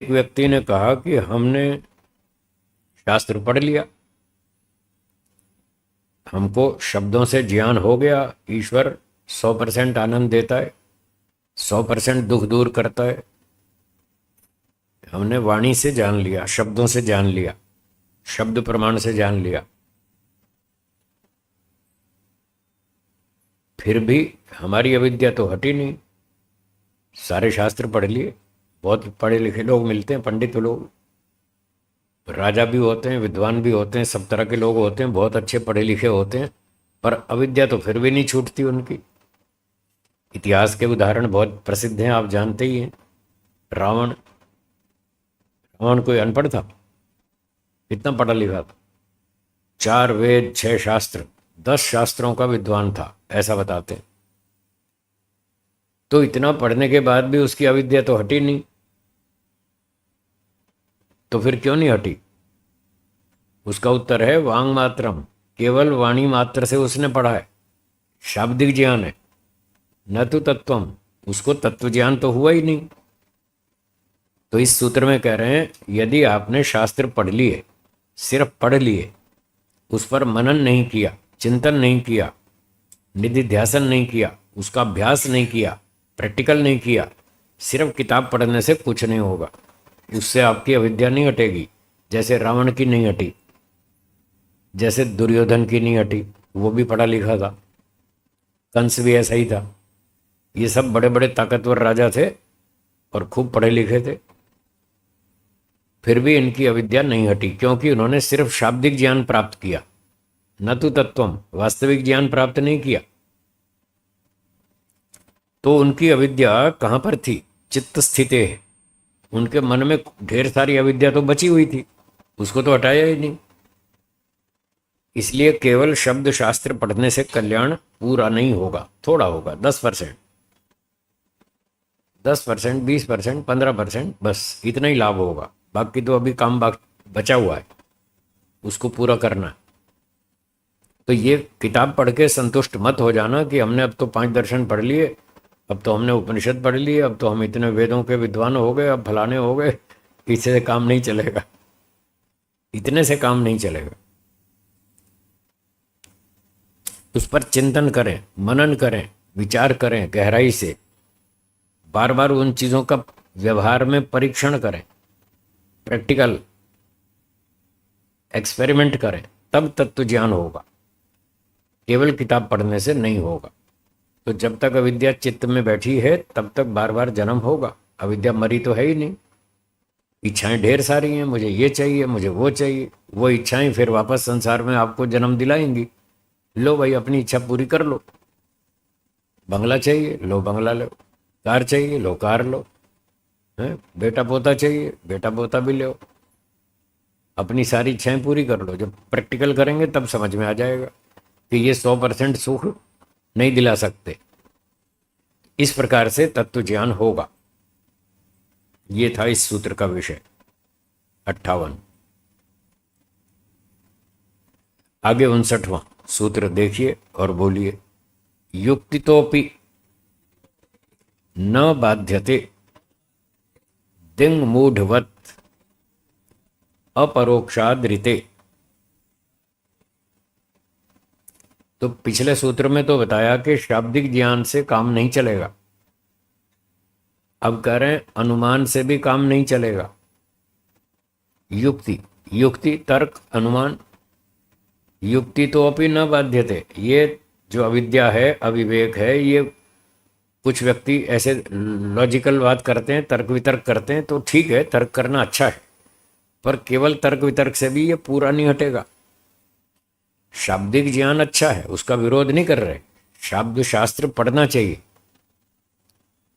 एक व्यक्ति ने कहा कि हमने शास्त्र पढ़ लिया, हमको शब्दों से ज्ञान हो गया, ईश्वर 100% आनंद देता है, 100% दुख दूर करता है। हमने वाणी से जान लिया, शब्दों से जान लिया, शब्द प्रमाण से जान लिया। फिर भी हमारी अविद्या तो हटी नहीं। सारे शास्त्र पढ़ लिए, बहुत पढ़े लिखे लोग मिलते हैं, पंडित लोग, राजा भी होते हैं, विद्वान भी होते हैं, सब तरह के लोग होते हैं, बहुत अच्छे पढ़े लिखे होते हैं, पर अविद्या तो फिर भी नहीं छूटती उनकी। इतिहास के उदाहरण बहुत प्रसिद्ध हैं, आप जानते ही हैं। रावण रावण कोई अनपढ़ था? कितना पढ़ा लिखा था? 4 वेद, 6 शास्त्र, 10 शास्त्रों का विद्वान था, ऐसा बताते हैं। तो इतना पढ़ने के बाद भी उसकी अविद्या तो हटी नहीं, तो फिर क्यों नहीं हटी? उसका उत्तर है वांग मात्रम, केवल वाणी मात्र से उसने पढ़ा है, शाब्दिक ज्ञान है, न तो तत्वम, उसको तत्व ज्ञान तो हुआ ही नहीं। तो इस सूत्र में कह रहे हैं, यदि आपने शास्त्र पढ़ लिए, सिर्फ पढ़ लिए, उस पर मनन नहीं किया, चिंतन नहीं किया, निधिध्यासन नहीं किया, उसका अभ्यास नहीं किया, प्रैक्टिकल नहीं किया, सिर्फ किताब पढ़ने से कुछ नहीं होगा। उससे आपकी अविद्या नहीं हटेगी, जैसे रावण की नहीं हटी, जैसे दुर्योधन की नहीं हटी, वो भी पढ़ा लिखा था, कंस भी ऐसा ही था। ये सब बड़े बड़े ताकतवर राजा थे और खूब पढ़े लिखे थे, फिर भी इनकी अविद्या नहीं हटी, क्योंकि उन्होंने सिर्फ शाब्दिक ज्ञान प्राप्त किया, न तो तत्वम, वास्तविक ज्ञान प्राप्त नहीं किया। तो उनकी अविद्या कहाँ पर थी? चित्त स्थिते है, उनके मन में ढेर सारी अविद्या तो बची हुई थी, उसको तो हटाया ही नहीं। इसलिए केवल शब्द शास्त्र पढ़ने से कल्याण पूरा नहीं होगा, थोड़ा होगा, 10%, 10%, 20%, 15%, बस इतना ही लाभ होगा। बाकी तो अभी काम बचा हुआ है, उसको पूरा करना है। तो ये किताब पढ़ के संतुष्ट मत हो जाना कि हमने अब तो 5 दर्शन पढ़ लिए, अब तो हमने उपनिषद पढ़ लिए, अब तो हम इतने वेदों के विद्वान हो गए, अब फलाने हो गए। इससे काम नहीं चलेगा, इतने से काम नहीं चलेगा। उस पर चिंतन करें, मनन करें, विचार करें गहराई से, बार बार उन चीज़ों का व्यवहार में परीक्षण करें, प्रैक्टिकल एक्सपेरिमेंट करें, तब तत्व ज्ञान होगा, केवल किताब पढ़ने से नहीं होगा। तो जब तक अविद्या चित्त में बैठी है तब तक बार बार जन्म होगा। अविद्या मरी तो है ही नहीं, इच्छाएं ढेर सारी हैं, मुझे ये चाहिए, मुझे वो चाहिए, वो इच्छाएं फिर वापस संसार में आपको जन्म दिलाएंगी। लो भाई, अपनी इच्छा पूरी कर लो। बंगला चाहिए, लो बंगला लो, कार चाहिए, लो कार लो, है बेटा पोता चाहिए, बेटा पोता भी लो, अपनी सारी इच्छाएं पूरी कर लो। जब प्रैक्टिकल करेंगे तब समझ में आ जाएगा कि ये 100% सुख नहीं दिला सकते। इस प्रकार से तत्व ज्ञान होगा। ये था इस सूत्र का विषय 58। आगे 59वां सूत्र देखिए और बोलिए। युक्तितोपि न बाध्यते दिंग मूढ़वत अपरोक्षादृते। तो पिछले सूत्र में तो बताया कि शाब्दिक ज्ञान से काम नहीं चलेगा, अब कह रहे हैं अनुमान से भी काम नहीं चलेगा। युक्ति, युक्ति तर्क अनुमान, युक्ति तो अपनी न बाध्यते। ये जो अविद्या है, अविवेक है, ये कुछ व्यक्ति ऐसे लॉजिकल बात करते हैं, तर्क वितर्क करते हैं, तो ठीक है, तर्क करना अच्छा है, पर केवल तर्क वितर्क से भी ये पूरा नहीं हटेगा। शाब्दिक ज्ञान अच्छा है, उसका विरोध नहीं कर रहे, शाब्द शास्त्र पढ़ना चाहिए,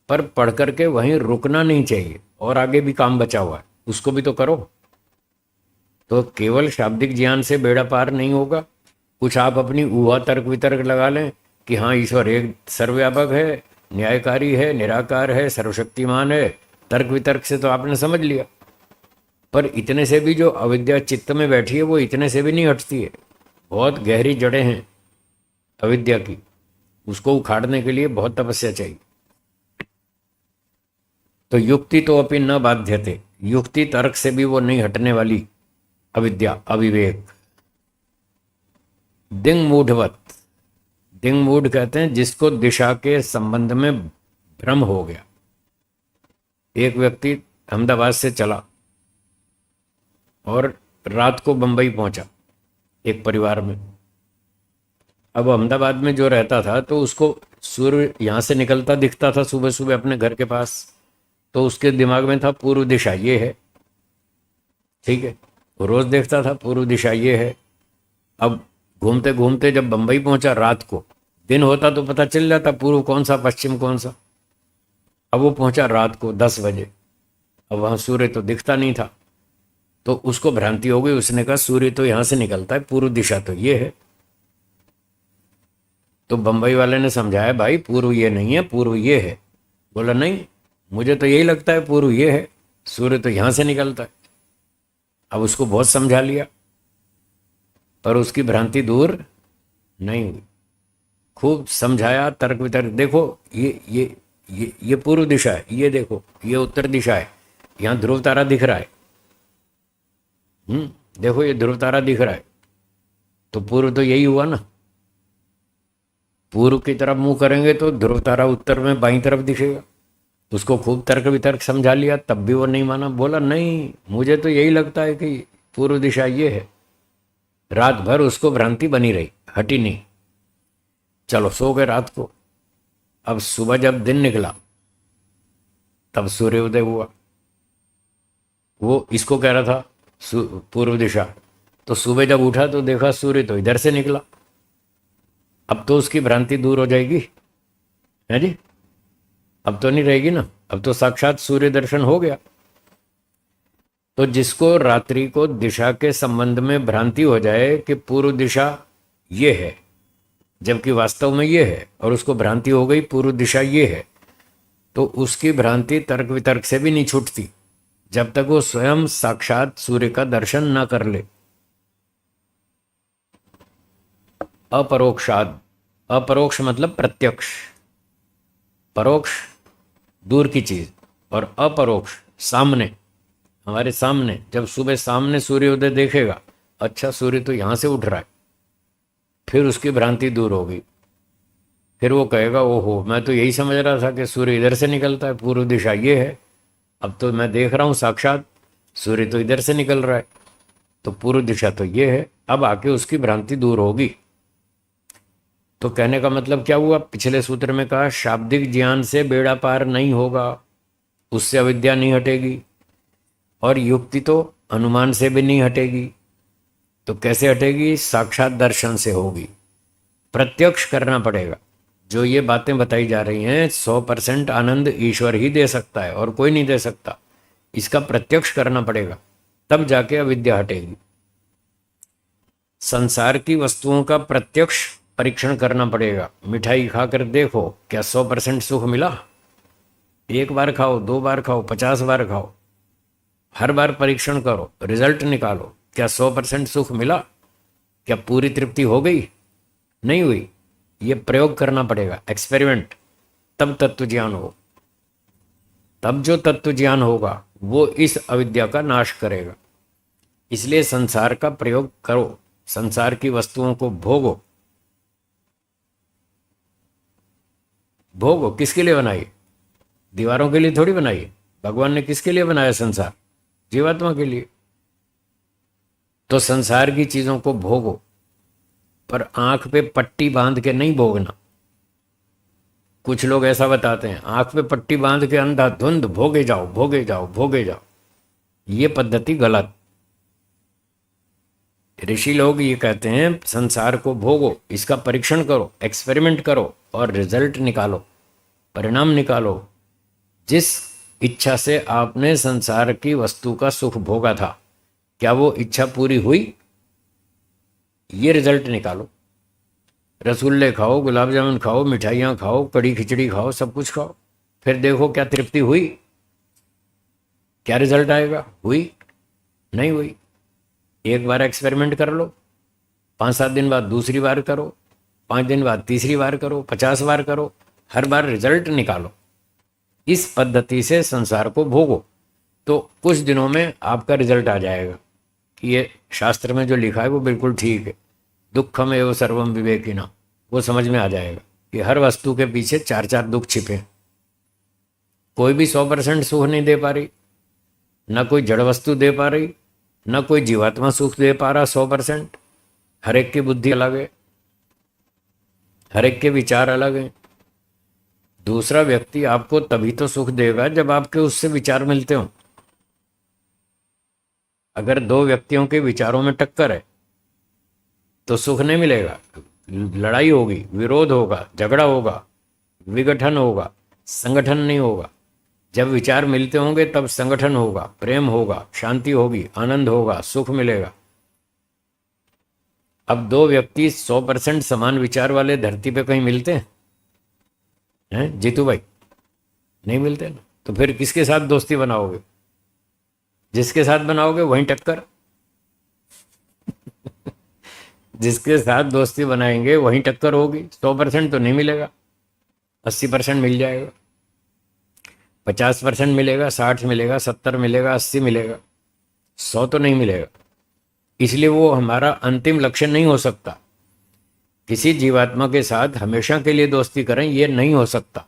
पर पढ़ करके वहीं रुकना नहीं चाहिए, और आगे भी काम बचा हुआ है, उसको भी तो करो। तो केवल शाब्दिक ज्ञान से बेड़ा पार नहीं होगा। कुछ आप अपनी ऊहा तर्क वितर्क लगा लें कि हाँ ईश्वर एक सर्वव्यापक है, न्यायकारी है, निराकार है, सर्वशक्तिमान है, तर्क वितर्क से तो आपने समझ लिया, पर इतने से भी जो अविद्या चित्त में बैठी है वो इतने से भी नहीं हटती है। बहुत गहरी जड़ें हैं अविद्या की, उसको उखाड़ने के लिए बहुत तपस्या चाहिए। तो युक्ति तो अपनी न बाध्यते, युक्ति तर्क से भी वो नहीं हटने वाली अविद्या, अविवेक। दिंग मूढ़वत, दिंग मूढ़ कहते हैं जिसको दिशा के संबंध में भ्रम हो गया। एक व्यक्ति अहमदाबाद से चला और रात को बंबई पहुंचा एक परिवार में। अब अहमदाबाद में जो रहता था तो उसको सूर्य यहाँ से निकलता दिखता था सुबह सुबह अपने घर के पास, तो उसके दिमाग में था पूर्व दिशा ये है, ठीक है, वो रोज देखता था पूर्व दिशा ये है। अब घूमते घूमते जब बंबई पहुंचा रात को, दिन होता तो पता चल जाता पूर्व कौन सा पश्चिम कौन सा। अब वो पहुंचा रात को 10 बजे, अब वहां सूर्य तो दिखता नहीं था, तो उसको भ्रांति हो गई। उसने कहा सूर्य तो यहां से निकलता है, पूर्व दिशा तो ये है। तो बंबई वाले ने समझाया भाई पूर्व ये नहीं है, पूर्व ये है। बोला नहीं, मुझे तो यही लगता है पूर्व ये है, सूर्य तो यहां से निकलता है। अब उसको बहुत समझा लिया पर उसकी भ्रांति दूर नहीं हुई। खूब समझाया, तर्क वितर्क, देखो ये पूर्व दिशा है, ये देखो ये उत्तर दिशा है, यहाँ ध्रुव तारा दिख रहा है, देखो ये ध्रुव तारा दिख रहा है, तो पूर्व तो यही हुआ ना। पूर्व की तरफ मुंह करेंगे तो ध्रुव तारा उत्तर में बाईं तरफ दिखेगा। उसको खूब तर्क वितर्क समझा लिया, तब भी वो नहीं माना। बोला नहीं, मुझे तो यही लगता है कि पूर्व दिशा ये है। रात भर उसको भ्रांति बनी रही, हटी नहीं। चलो सो गए रात को। अब सुबह जब दिन निकला तब सूर्योदय हुआ। वो इसको कह रहा था पूर्व दिशा, तो सुबह जब उठा तो देखा सूर्य तो इधर से निकला। अब तो उसकी भ्रांति दूर हो जाएगी, है जी? अब तो नहीं रहेगी ना, अब तो साक्षात सूर्य दर्शन हो गया। तो जिसको रात्रि को दिशा के संबंध में भ्रांति हो जाए कि पूर्व दिशा ये है जबकि वास्तव में ये है, और उसको भ्रांति हो गई पूर्व दिशा ये है, तो उसकी भ्रांति तर्क वितर्क से भी नहीं छूटती जब तक वो स्वयं साक्षात सूर्य का दर्शन न कर ले। अपरोक्षाद, अपरोक्ष मतलब प्रत्यक्ष, परोक्ष दूर की चीज और अपरोक्ष सामने, हमारे सामने। जब सुबह सामने सूर्योदय देखेगा, अच्छा सूर्य तो यहां से उठ रहा है, फिर उसकी भ्रांति दूर होगी। फिर वो कहेगा ओहो, मैं तो यही समझ रहा था कि सूर्य इधर से निकलता है, पूर्व दिशा ये है, अब तो मैं देख रहा हूं साक्षात सूर्य तो इधर से निकल रहा है, तो पूर्व दिशा तो ये है। अब आके उसकी भ्रांति दूर होगी। तो कहने का मतलब क्या हुआ? पिछले सूत्र में कहा शाब्दिक ज्ञान से बेड़ा पार नहीं होगा, उससे अविद्या नहीं हटेगी, और युक्ति तो अनुमान से भी नहीं हटेगी। तो कैसे हटेगी? साक्षात दर्शन से होगी। प्रत्यक्ष करना पड़ेगा। जो ये बातें बताई जा रही हैं 100% आनंद ईश्वर ही दे सकता है और कोई नहीं दे सकता। इसका प्रत्यक्ष करना पड़ेगा, तब जाके अविद्या हटेगी। संसार की वस्तुओं का प्रत्यक्ष परीक्षण करना पड़ेगा। मिठाई खाकर देखो, क्या 100% सुख मिला? एक बार खाओ, 2 बार खाओ, 50 बार खाओ, हर बार परीक्षण करो, रिजल्ट निकालो, क्या 100% सुख मिला? क्या पूरी तृप्ति हो गई? नहीं हुई। ये प्रयोग करना पड़ेगा, एक्सपेरिमेंट, तब तत्व ज्ञान हो। तब जो तत्व ज्ञान होगा वो इस अविद्या का नाश करेगा। इसलिए संसार का प्रयोग करो, संसार की वस्तुओं को भोगो। भोगो किसके लिए बनाई? दीवारों के लिए थोड़ी बनाई। भगवान ने किसके लिए बनाया संसार? जीवात्मा के लिए। तो संसार की चीजों को भोगो, पर आंख पे पट्टी बांध के नहीं भोगना। कुछ लोग ऐसा बताते हैं, आंख पे पट्टी बांध के अंधाधुंध भोगे जाओ, भोगे जाओ, भोगे जाओ। ये पद्धति गलत। ऋषि लोग ये कहते हैं संसार को भोगो, इसका परीक्षण करो, एक्सपेरिमेंट करो और रिजल्ट निकालो, परिणाम निकालो। जिस इच्छा से आपने संसार की वस्तु का सुख भोगा था, क्या वो इच्छा पूरी हुई? ये रिजल्ट निकालो। रसगुल्ले खाओ, गुलाब जामुन खाओ, मिठाइयाँ खाओ, कड़ी खिचड़ी खाओ, सब कुछ खाओ, फिर देखो क्या तृप्ति हुई, क्या रिजल्ट आएगा। हुई? नहीं हुई। एक बार एक्सपेरिमेंट कर लो, 5-7 दिन बाद दूसरी बार करो, 5 दिन बाद तीसरी बार करो, 50 बार करो, हर बार रिजल्ट निकालो। इस पद्धति से संसार को भोगो, तो कुछ दिनों में आपका रिजल्ट आ जाएगा कि ये शास्त्र में जो लिखा है वो बिल्कुल ठीक है। दुखम एवं सर्वम विवेकिना, वो समझ में आ जाएगा कि हर वस्तु के पीछे चार चार दुख छिपे हैं। कोई भी 100% सुख नहीं दे पा रही, ना कोई जड़ वस्तु दे पा रही, ना कोई जीवात्मा सुख दे पा रहा 100%। हर एक की बुद्धि अलग है, हर एक के विचार अलग हैं। दूसरा व्यक्ति आपको तभी तो सुख देगा जब आपके उससे विचार मिलते हो। अगर दो व्यक्तियों के विचारों में टक्कर है तो सुख नहीं मिलेगा, लड़ाई होगी, विरोध होगा, झगड़ा होगा, विघटन होगा, संगठन नहीं होगा। जब विचार मिलते होंगे तब संगठन होगा, प्रेम होगा, शांति होगी, आनंद होगा, सुख मिलेगा। अब दो व्यक्ति 100% समान विचार वाले धरती पे कहीं मिलते हैं जीतू भाई? नहीं मिलते ना। तो फिर किसके साथ दोस्ती बनाओगे? जिसके साथ बनाओगे वहीं टक्कर। जिसके साथ दोस्ती बनाएंगे वहीं टक्कर होगी। 100% तो नहीं मिलेगा, 80% मिल जाएगा, 50% मिलेगा, 60 मिलेगा, 70 मिलेगा, 80 मिलेगा, 100 तो नहीं मिलेगा। इसलिए वो हमारा अंतिम लक्ष्य नहीं हो सकता। किसी जीवात्मा के साथ हमेशा के लिए दोस्ती करें, ये नहीं हो सकता।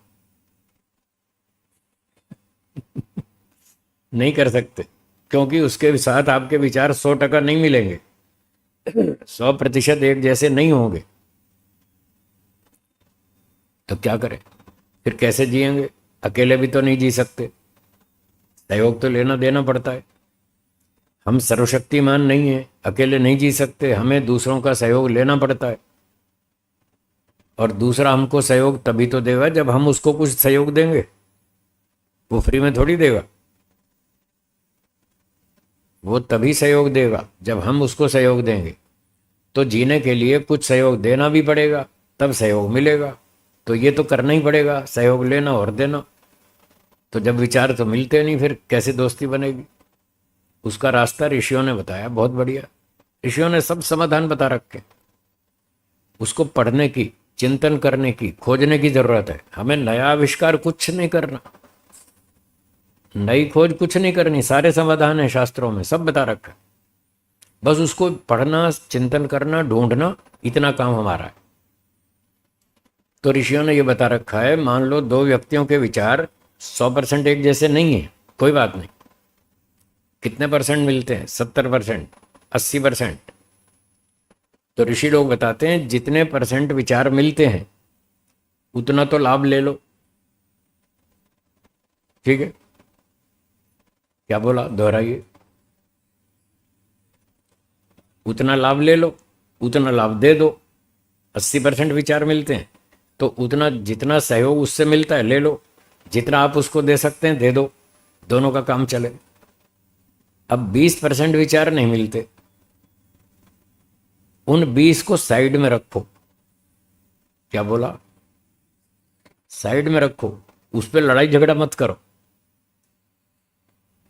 नहीं कर सकते, क्योंकि उसके साथ आपके विचार 100% नहीं मिलेंगे, 100% एक जैसे नहीं होंगे। तो क्या करें फिर? कैसे जिएंगे? अकेले भी तो नहीं जी सकते, सहयोग तो लेना देना पड़ता है। हम सर्वशक्तिमान नहीं हैं, अकेले नहीं जी सकते, हमें दूसरों का सहयोग लेना पड़ता है। और दूसरा हमको सहयोग तभी तो देगा जब हम उसको कुछ सहयोग देंगे। वो फ्री में थोड़ी देगा, वो तभी सहयोग देगा जब हम उसको सहयोग देंगे। तो जीने के लिए कुछ सहयोग देना भी पड़ेगा, तब सहयोग मिलेगा। तो ये तो करना ही पड़ेगा, सहयोग लेना और देना। तो जब विचार तो मिलते नहीं, फिर कैसे दोस्ती बनेगी? उसका रास्ता ऋषियों ने बताया, बहुत बढ़िया। ऋषियों ने सब समाधान बता रखे। उसको पढ़ने की, चिंतन करने की, खोजने की जरूरत है। हमें नया आविष्कार कुछ नहीं करना, नई खोज कुछ नहीं करनी। सारे समाधान है शास्त्रों में, सब बता रखा है। बस उसको पढ़ना, चिंतन करना, ढूंढना, इतना काम हमारा है। तो ऋषियों ने यह बता रखा है, मान लो दो व्यक्तियों के विचार 100% एक जैसे नहीं है, कोई बात नहीं। कितने परसेंट मिलते हैं? 70%, 80%। तो ऋषि लोग बताते हैं जितने % विचार मिलते हैं उतना तो लाभ ले लो। ठीक है, क्या बोला? दोहराइए। उतना लाभ ले लो, उतना लाभ दे दो। 80% विचार मिलते हैं तो उतना, जितना सहयोग उससे मिलता है ले लो, जितना आप उसको दे सकते हैं दे दो, दोनों का काम चले। अब 20% विचार नहीं मिलते, उन 20 को साइड में रखो। क्या बोला? साइड में रखो, उस पर लड़ाई झगड़ा मत करो।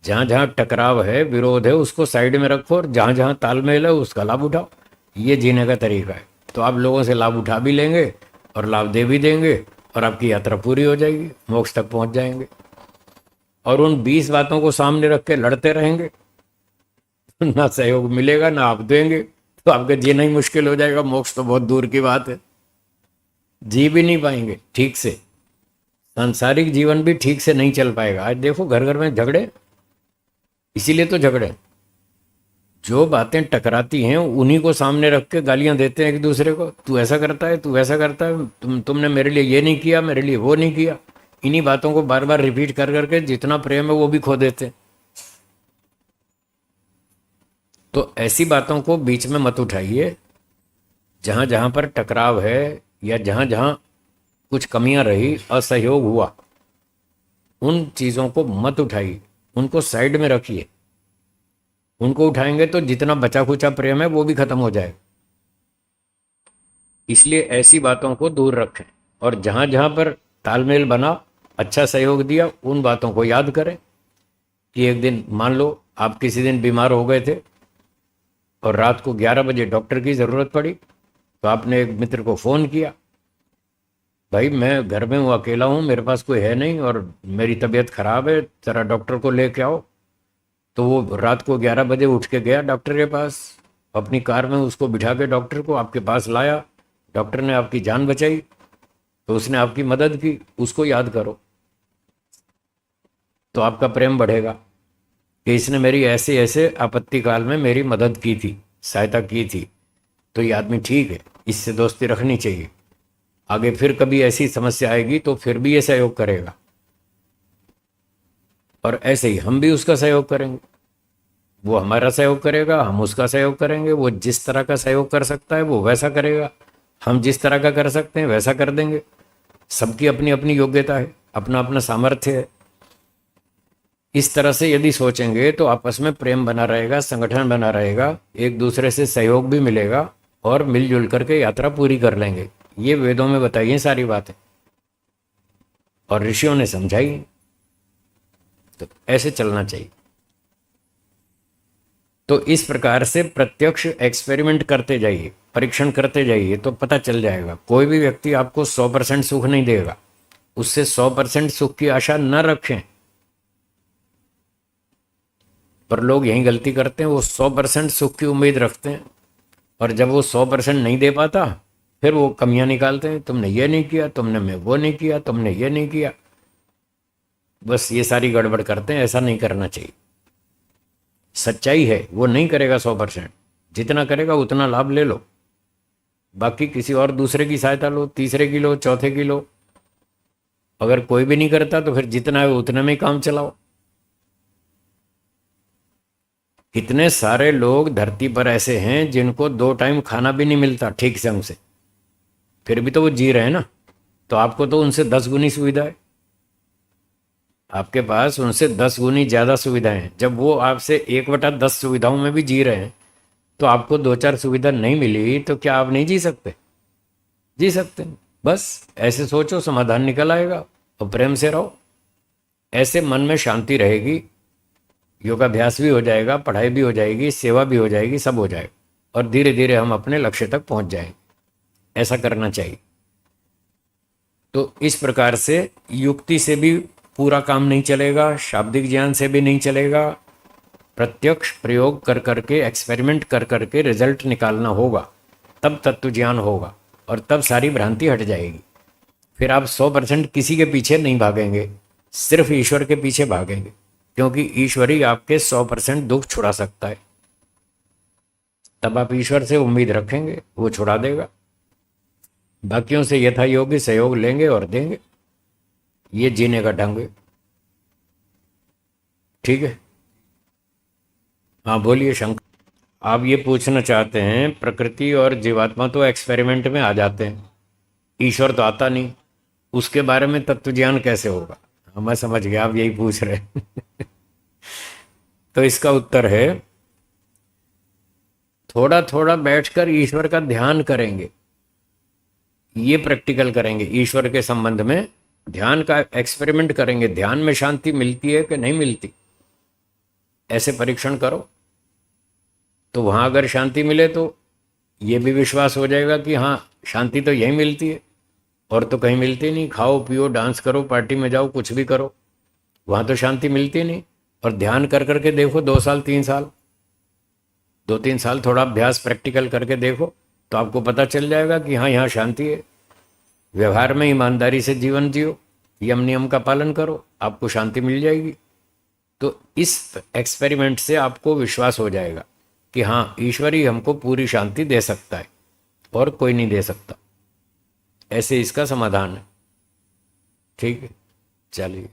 जहां जहां टकराव है, विरोध है, उसको साइड में रखो, और जहां जहां तालमेल है उसका लाभ उठाओ। ये जीने का तरीका है। तो आप लोगों से लाभ उठा भी लेंगे और लाभ दे भी देंगे, और आपकी यात्रा पूरी हो जाएगी, मोक्ष तक पहुंच जाएंगे। और उन 20 बातों को सामने रख के लड़ते रहेंगे, ना सहयोग मिलेगा ना आप देंगे, तो आपका जीना ही मुश्किल हो जाएगा। मोक्ष तो बहुत दूर की बात है, जी भी नहीं पाएंगे ठीक से। सांसारिक जीवन भी ठीक से नहीं चल पाएगा। आज देखो घर घर में झगड़े, इसीलिए तो झगड़े। जो बातें टकराती हैं उन्हीं को सामने रख के गालियां देते हैं एक दूसरे को। तू ऐसा करता है, तू वैसा करता है, तुमने मेरे लिए ये नहीं किया, मेरे लिए वो नहीं किया। इन्हीं बातों को बार बार रिपीट कर करके जितना प्रेम है वो भी खो देते हैं। तो ऐसी बातों को बीच में मत उठाइए। जहां जहां पर टकराव है या जहां जहां कुछ कमियां रही, असहयोग हुआ, उन चीजों को मत उठाइए, उनको साइड में रखिए। उनको उठाएंगे तो जितना बचा खुचा प्रेम है वो भी खत्म हो जाएगा। इसलिए ऐसी बातों को दूर रखें, और जहां जहां पर तालमेल बना, अच्छा सहयोग दिया, उन बातों को याद करें। कि एक दिन मान लो आप किसी दिन बीमार हो गए थे और रात को 11 बजे डॉक्टर की ज़रूरत पड़ी, तो आपने एक मित्र को फ़ोन किया, भाई मैं घर में हूँ, अकेला हूँ, मेरे पास कोई है नहीं और मेरी तबीयत खराब है, ज़रा डॉक्टर को लेके आओ। तो वो रात को 11 बजे उठ के गया डॉक्टर के पास, अपनी कार में उसको बिठा के डॉक्टर को आपके पास लाया, डॉक्टर ने आपकी जान बचाई, तो उसने आपकी मदद की, उसको याद करो तो आपका प्रेम बढ़ेगा कि इसने मेरी ऐसे ऐसे आपत्ति काल में मेरी मदद की थी, सहायता की थी, तो ये आदमी ठीक है, इससे दोस्ती रखनी चाहिए। आगे फिर कभी ऐसी समस्या आएगी तो फिर भी ये सहयोग करेगा, और ऐसे ही हम भी उसका सहयोग करेंगे, वो हमारा सहयोग करेगा, हम उसका सहयोग करेंगे। वो जिस तरह का सहयोग कर सकता है वो वैसा करेगा, हम जिस तरह का कर सकते हैं वैसा कर देंगे। सबकी अपनी अपनी योग्यता है, अपना अपना सामर्थ्य है। इस तरह से यदि सोचेंगे तो आपस में प्रेम बना रहेगा, संगठन बना रहेगा, एक दूसरे से सहयोग भी मिलेगा और मिलजुल करके यात्रा पूरी कर लेंगे। ये वेदों में बताई है सारी बातें और ऋषियों ने समझाई, तो ऐसे चलना चाहिए। तो इस प्रकार से प्रत्यक्ष एक्सपेरिमेंट करते जाइए, परीक्षण करते जाइए, तो पता चल जाएगा। कोई भी व्यक्ति आपको 100% सुख नहीं देगा, उससे 100% सुख की आशा न रखें। पर लोग यही गलती करते हैं, वो 100% सुख की उम्मीद रखते हैं, और जब वो 100% नहीं दे पाता फिर वो कमियां निकालते हैं, तुमने ये नहीं किया, तुमने मैं वो नहीं किया, तुमने ये नहीं किया। बस ये सारी गड़बड़ करते हैं, ऐसा नहीं करना चाहिए। सच्चाई है वो नहीं करेगा 100%, जितना करेगा उतना लाभ ले लो, बाकी किसी और दूसरे की सहायता लो, तीसरे की लो, चौथे की लो। अगर कोई भी नहीं करता तो फिर जितना है उतने में ही काम चलाओ। कितने सारे लोग धरती पर ऐसे हैं जिनको 2 टाइम खाना भी नहीं मिलता ठीक ढंग से, फिर भी तो वो जी रहे हैं ना। तो आपको तो उनसे 10 गुनी सुविधा है, आपके पास उनसे 10 गुनी ज़्यादा सुविधाएं हैं। जब वो आपसे 1/10 सुविधाओं में भी जी रहे हैं, तो आपको 2-4 सुविधा नहीं मिली तो क्या आप नहीं जी सकते? जी सकते हैं। बस ऐसे सोचो, समाधान निकल आएगा, और प्रेम से रहो। ऐसे मन में शांति रहेगी, योगाभ्यास भी हो जाएगा, पढ़ाई भी हो जाएगी, सेवा भी हो जाएगी, सब हो जाएगा, और धीरे धीरे हम अपने लक्ष्य तक पहुंच जाएंगे। ऐसा करना चाहिए। तो इस प्रकार से युक्ति से भी पूरा काम नहीं चलेगा, शाब्दिक ज्ञान से भी नहीं चलेगा। प्रत्यक्ष प्रयोग कर करके, एक्सपेरिमेंट कर करके रिजल्ट निकालना होगा, तब तत्व ज्ञान होगा, और तब सारी भ्रांति हट जाएगी। फिर आप 100% किसी के पीछे नहीं भागेंगे, सिर्फ ईश्वर के पीछे भागेंगे, क्योंकि ईश्वर ही आपके 100% दुख छुड़ा सकता है। तब आप ईश्वर से उम्मीद रखेंगे, वो छुड़ा देगा। बाकियों से यथा योग्य सहयोग लेंगे और देंगे। ये जीने का ढंग है। ठीक है, हाँ बोलिए शंकर। आप ये पूछना चाहते हैं, प्रकृति और जीवात्मा तो एक्सपेरिमेंट में आ जाते हैं, ईश्वर तो आता नहीं, उसके बारे में तत्व ज्ञान कैसे होगा? हाँ, मैं समझ गया, आप यही पूछ रहे हैं। तो इसका उत्तर है, थोड़ा थोड़ा बैठकर ईश्वर का ध्यान करेंगे, ये प्रैक्टिकल करेंगे। ईश्वर के संबंध में ध्यान का एक्सपेरिमेंट करेंगे, ध्यान में शांति मिलती है कि नहीं मिलती, ऐसे परीक्षण करो। तो वहां अगर शांति मिले तो ये भी विश्वास हो जाएगा कि हाँ, शांति तो यहीं मिलती है, और तो कहीं मिलती नहीं। खाओ पियो, डांस करो, पार्टी में जाओ, कुछ भी करो, वहां तो शांति मिलती नहीं। और ध्यान कर करके देखो, 2 साल 3 साल, 2-3 साल थोड़ा अभ्यास प्रैक्टिकल करके देखो, तो आपको पता चल जाएगा कि हाँ, यहाँ शांति है। व्यवहार में ईमानदारी से जीवन जियो, यम नियम का पालन करो, आपको शांति मिल जाएगी। तो इस एक्सपेरिमेंट से आपको विश्वास हो जाएगा कि हाँ, ईश्वर ही हमको पूरी शांति दे सकता है, और कोई नहीं दे सकता। ऐसे इसका समाधान है। ठीक है, चलिए।